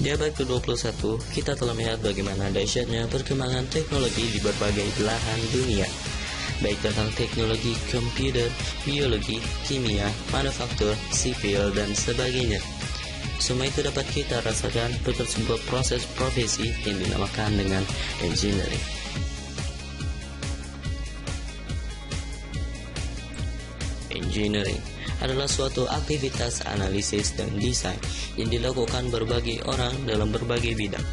Di abad ke-21, kita telah melihat bagaimana dahsyatnya perkembangan teknologi di berbagai belahan dunia, baik tentang teknologi komputer, biologi, kimia, manufaktur, sipil, dan sebagainya. Semua itu dapat kita rasakan berkat sebuah proses profesi yang dinamakan dengan engineering. Engineering adalah suatu aktivitas analisis dan desain yang dilakukan berbagai orang dalam berbagai bidang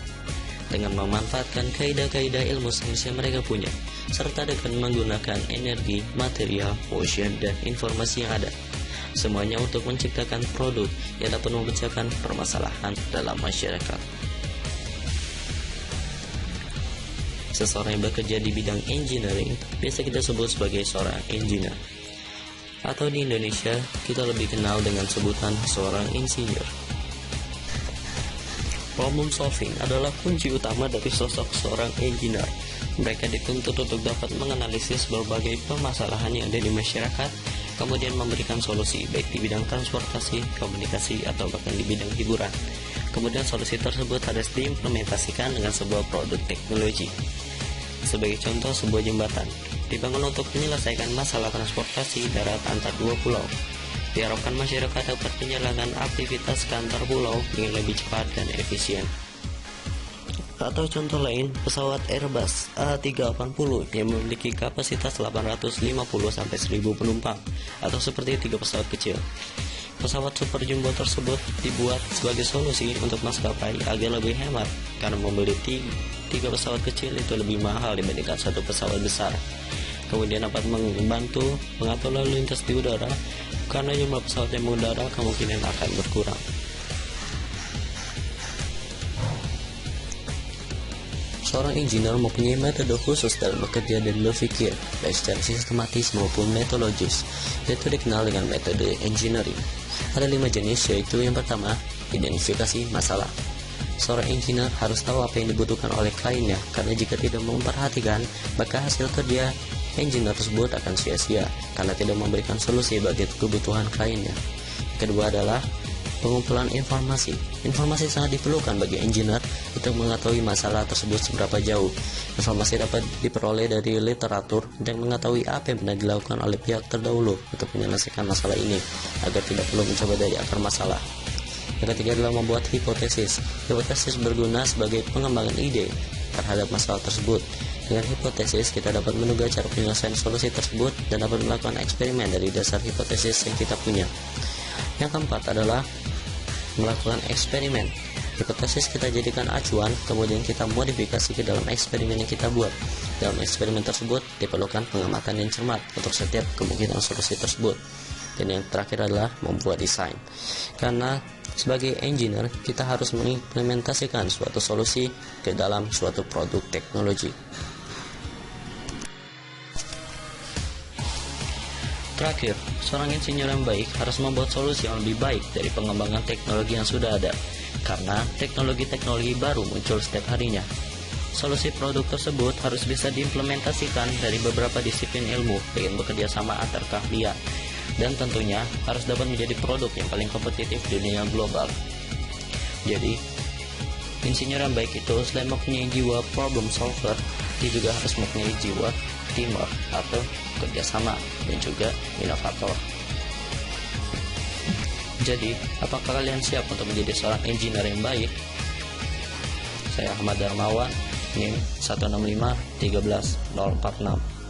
dengan memanfaatkan kaidah-kaidah ilmu sains yang mereka punya, serta dengan menggunakan energi, material, motion, dan informasi yang ada, semuanya untuk menciptakan produk yang dapat memecahkan permasalahan dalam masyarakat. Seseorang yang bekerja di bidang engineering biasa kita sebut sebagai seorang engineer, atau di Indonesia kita lebih kenal dengan sebutan seorang insinyur. Problem solving adalah kunci utama dari sosok seorang engineer. Mereka dituntut untuk dapat menganalisis berbagai permasalahan yang ada di masyarakat, kemudian memberikan solusi baik di bidang transportasi, komunikasi, atau bahkan di bidang hiburan. Kemudian solusi tersebut harus diimplementasikan dengan sebuah produk teknologi. Sebagai contoh, sebuah jembatan dibangun untuk menyelesaikan masalah transportasi darat antar dua pulau. Diharapkan masyarakat dapat menjalankan aktivitas ke antar pulau dengan lebih cepat dan efisien. Atau contoh lain, pesawat Airbus A380 yang memiliki kapasitas 850-1000 penumpang, atau seperti 3 pesawat kecil. Pesawat super jumbo tersebut dibuat sebagai solusi untuk maskapai agar lebih hemat, karena membeli 3 pesawat kecil itu lebih mahal dibandingkan satu pesawat besar. Kemudian dapat membantu mengatur lalu lintas di udara, karena jumlah pesawat yang mengudara kemungkinan akan berkurang. Seorang engineer mempunyai metode khusus dalam bekerja dan berpikir, baik secara sistematis maupun metodologis, yaitu dikenal dengan metode engineering. Ada 5 jenis, yaitu yang pertama, identifikasi masalah. Seorang engineer harus tahu apa yang dibutuhkan oleh kliennya, karena jika tidak memperhatikan, maka hasil kerja engineer tersebut akan sia-sia karena tidak memberikan solusi bagi kebutuhan kliennya. Kedua adalah pengumpulan informasi. Informasi sangat diperlukan bagi engineer untuk mengetahui masalah tersebut seberapa jauh. Informasi dapat diperoleh dari literatur dan mengetahui apa yang pernah dilakukan oleh pihak terdahulu untuk menyelesaikan masalah ini, agar tidak perlu mencoba dari akar masalah. Yang ketiga adalah membuat hipotesis. Hipotesis berguna sebagai pengembangan ide terhadap masalah tersebut. Dengan hipotesis, kita dapat menduga cara penyelesaian solusi tersebut dan dapat melakukan eksperimen dari dasar hipotesis yang kita punya. Yang keempat adalah melakukan eksperimen. Hipotesis kita jadikan acuan, kemudian kita modifikasi ke dalam eksperimen yang kita buat. Dalam eksperimen tersebut diperlukan pengamatan yang cermat untuk setiap kemungkinan solusi tersebut. Dan yang terakhir adalah membuat desain. Karena sebagai engineer, kita harus mengimplementasikan suatu solusi ke dalam suatu produk teknologi. Terakhir, seorang insinyur yang baik harus membuat solusi yang lebih baik dari pengembangan teknologi yang sudah ada, karena teknologi-teknologi baru muncul setiap harinya. Solusi produk tersebut harus bisa diimplementasikan dari beberapa disiplin ilmu dengan bekerja sama antar keahlian, dan tentunya harus dapat menjadi produk yang paling kompetitif di dunia global. Jadi, insinyur yang baik itu selain mempunyai jiwa problem solver, dia juga harus mempunyai jiwa teamwork atau kerjasama dan juga inovator. Jadi, apakah kalian siap untuk menjadi seorang engineer yang baik? Saya Ahmad Darmawan, NIM 165 13046.